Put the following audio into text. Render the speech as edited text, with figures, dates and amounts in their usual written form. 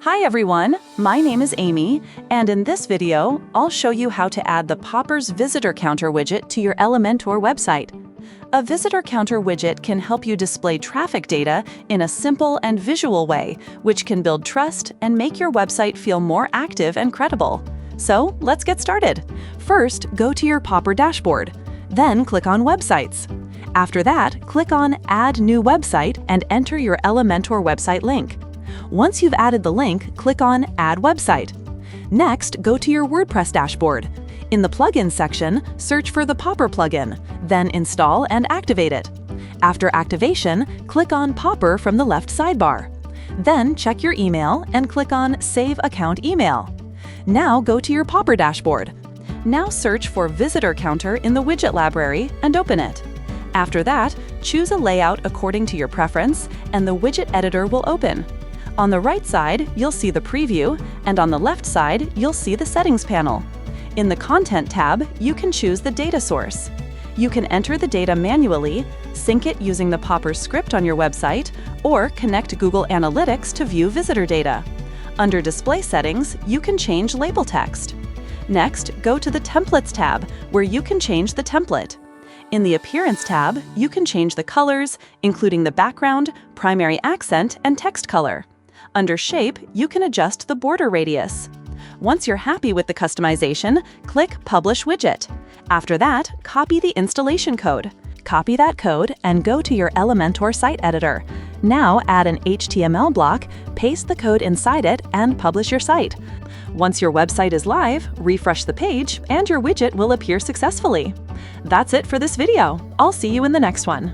Hi everyone, my name is Amy, and in this video, I'll show you how to add the Poppers Visitor Counter widget to your Elementor website. A visitor counter widget can help you display traffic data in a simple and visual way, which can build trust and make your website feel more active and credible. So let's get started. First, go to your Popper dashboard. Then click on Websites. After that, click on Add New Website and enter your Elementor website link. Once you've added the link, click on Add Website. Next, go to your WordPress dashboard. In the Plugins section, search for the Popper plugin, then install and activate it. After activation, click on Popper from the left sidebar. Then check your email and click on Save Account Email. Now go to your Popper dashboard. Now search for Visitor Counter in the widget library and open it. After that, choose a layout according to your preference and the widget editor will open. On the right side, you'll see the preview, and on the left side, you'll see the settings panel. In the Content tab, you can choose the data source. You can enter the data manually, sync it using the Popper script on your website, or connect Google Analytics to view visitor data. Under Display Settings, you can change label text. Next, go to the Templates tab, where you can change the template. In the Appearance tab, you can change the colors, including the background, primary accent, and text color. Under Shape, you can adjust the border radius. Once you're happy with the customization, click Publish Widget. After that, copy the installation code. Copy that code and go to your Elementor site editor. Now add an HTML block, paste the code inside it, and publish your site. Once your website is live, refresh the page, and your widget will appear successfully. That's it for this video. I'll see you in the next one.